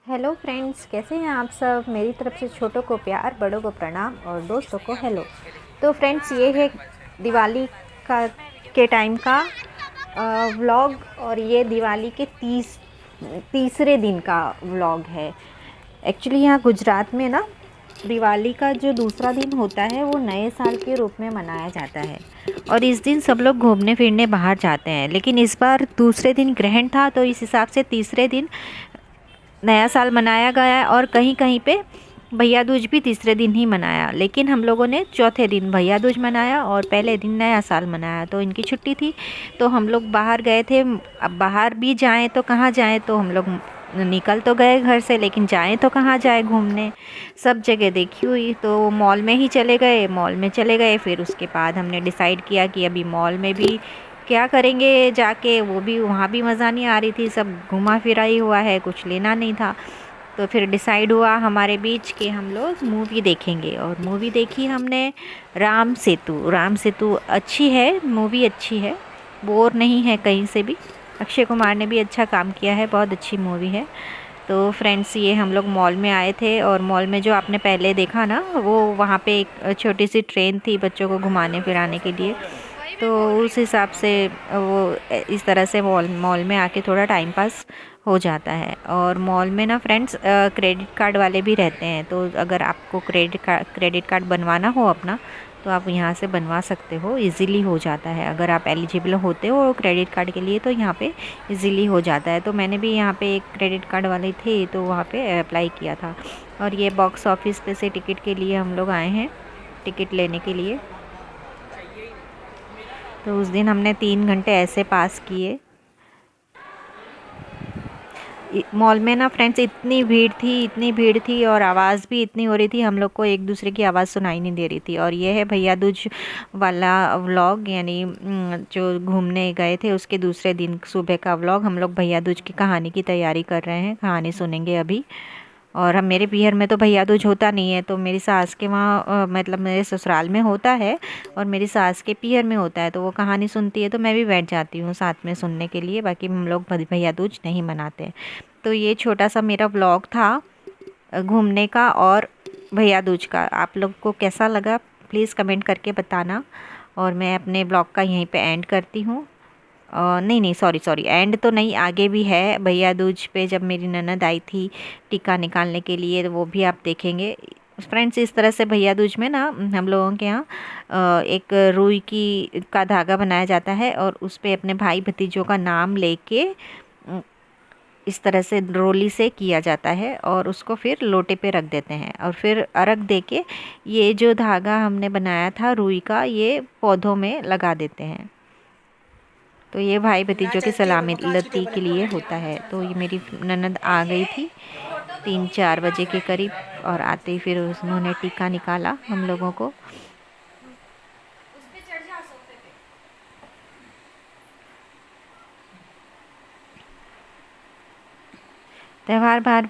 Hello friends, कैसे हैं आप सब। मेरी तरफ से छोटों को प्यार, बड़ों को प्रणाम और दोस्तों को हेलो। तो फ्रेंड्स, ये है दिवाली का के टाइम का व्लॉग और ये दिवाली के तीसरे दिन का व्लॉग है। एक्चुअली यहाँ गुजरात में ना दिवाली का जो दूसरा दिन होता है वो नए साल के रूप में मनाया जाता है और इस दिन सब लोग घूमने फिरने बाहर जाते हैं। लेकिन इस बार दूसरे दिन ग्रहण था तो इस हिसाब से तीसरे दिन नया साल मनाया गया और कहीं कहीं पे भैया दूज भी तीसरे दिन ही मनाया। लेकिन हम लोगों ने चौथे दिन भैया दूज मनाया और पहले दिन नया साल मनाया। तो इनकी छुट्टी थी तो हम लोग बाहर गए थे। अब बाहर भी जाएं तो कहाँ जाएं, तो हम लोग निकल तो गए घर से, लेकिन जाएं तो कहाँ जाए घूमने। सब जगह देखी हुई तो मॉल में ही चले गए। मॉल में चले गए, फिर उसके बाद हमने डिसाइड किया कि अभी मॉल में भी क्या करेंगे जाके, वो भी वहाँ भी मज़ा नहीं आ रही थी, सब घुमा फिरा ही हुआ है, कुछ लेना नहीं था। तो फिर डिसाइड हुआ हमारे बीच कि हम लोग मूवी देखेंगे और मूवी देखी हमने राम सेतु। राम सेतु अच्छी है, मूवी अच्छी है, बोर नहीं है कहीं से भी। अक्षय कुमार ने भी अच्छा काम किया है, बहुत अच्छी मूवी है। तो फ्रेंड्स, ये हम लोग मॉल में आए थे और मॉल में जो आपने पहले देखा ना, वो वहाँ पे एक छोटी सी ट्रेन थी बच्चों को घुमाने फिराने के लिए। तो उस हिसाब से वो इस तरह से मॉल में आके थोड़ा टाइम पास हो जाता है। और मॉल में ना फ्रेंड्स क्रेडिट कार्ड वाले भी रहते हैं, तो अगर आपको क्रेडिट कार्ड बनवाना हो अपना, तो आप यहाँ से बनवा सकते हो, इजीली हो जाता है। अगर आप एलिजिबल होते हो क्रेडिट कार्ड के लिए तो यहाँ पे इजीली हो जाता है। तो मैंने भी यहाँ पे एक क्रेडिट कार्ड वाले थे तो वहाँ पे अप्लाई किया था। और ये बॉक्स ऑफिस पे से टिकट के लिए हम लोग आए हैं, टिकट लेने के लिए। तो उस दिन हमने 3 घंटे ऐसे पास किए मॉल में ना फ्रेंड्स। इतनी भीड़ थी और आवाज़ भी इतनी हो रही थी, हम लोग को एक दूसरे की आवाज़ सुनाई नहीं दे रही थी। और ये है भैया दूज वाला व्लॉग, यानी जो घूमने गए थे उसके दूसरे दिन सुबह का व्लॉग। हम लोग भैया दूज की कहानी की तैयारी कर रहे हैं, कहानी सुनेंगे अभी। और हम मेरे पीहर में तो भैया दूज होता नहीं है, तो मेरी सास के वहाँ मतलब मेरे ससुराल में होता है और मेरी सास के पीहर में होता है। तो वो कहानी सुनती है तो मैं भी बैठ जाती हूँ साथ में सुनने के लिए। बाकी हम लोग भैया दूज नहीं मनाते। तो ये छोटा सा मेरा ब्लॉग था घूमने का और भैया दूज का। आप लोग को कैसा लगा प्लीज़ कमेंट करके बताना। और मैं अपने ब्लॉग का यहीं पे एंड करती हूँ। नहीं, सॉरी, एंड तो नहीं, आगे भी है। भैया दूज पे जब मेरी ननद आई थी टीका निकालने के लिए, तो वो भी आप देखेंगे फ्रेंड्स। इस तरह से भैया दूज में ना हम लोगों के यहाँ एक रुई का धागा बनाया जाता है और उस पे अपने भाई भतीजों का नाम लेके इस तरह से रोली से किया जाता है और उसको फिर लोटे पे रख देते हैं और फिर अर्घ देके ये जो धागा हमने बनाया था रुई का, ये पौधों में लगा देते हैं। तो ये भाई भतीजों की सलामती के लिए होता है। तो ये मेरी ननद आ गई थी 3-4 बजे के करीब और आते ही फिर उन्होंने टीका निकाला हम लोगों को। त्यौहार बार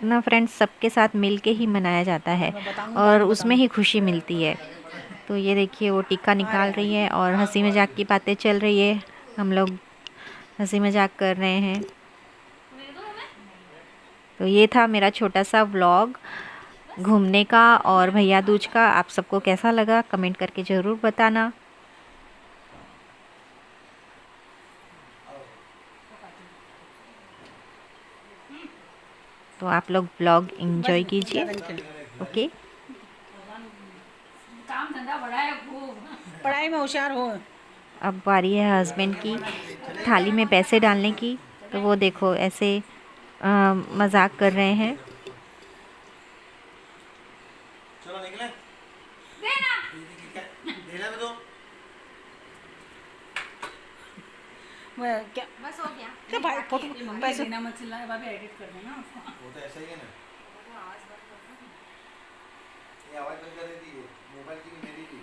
ना फ्रेंड्स सबके साथ मिल के ही मनाया जाता है और उसमें ही खुशी मिलती है। तो ये देखिए वो टीका निकाल रही है और हंसी मजाक की बातें चल रही है, हम लोग हंसी मजाक कर रहे हैं। तो ये था मेरा छोटा सा व्लॉग घूमने का और भैया दूज का। आप सबको कैसा लगा कमेंट करके ज़रूर बताना। तो आप लोग व्लॉग एंजॉय कीजिए। ओके, काम धंधा बड़ा है, खूब पढ़ाई में होशियार हो। अब बारी है हस्बैंड की थाली में पैसे डालने की। तो वो देखो ऐसे मजाक कर रहे हैं। चलो निकले देना देना भी दो। मैं क्या बस हो गया क्या भाई फोटो पैसे देना मत चिल्लाए, भाभी एडिट कर देना उसको। वो तो ऐसा ही है ना, ये आवाज बंद कर देती है मोबाइल की मेरी भी।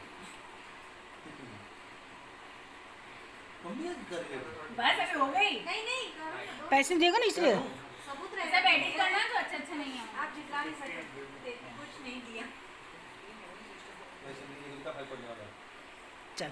मम्मी कर रही है बस अभी हो गई। नहीं पैसे देगा ना इसलिए सबूत रहे सब एडिट करना तो अच्छा नहीं है। आप जितना भी सकते कुछ नहीं दिया वैसे नहीं, इनका फल पड़ने वाला है। चल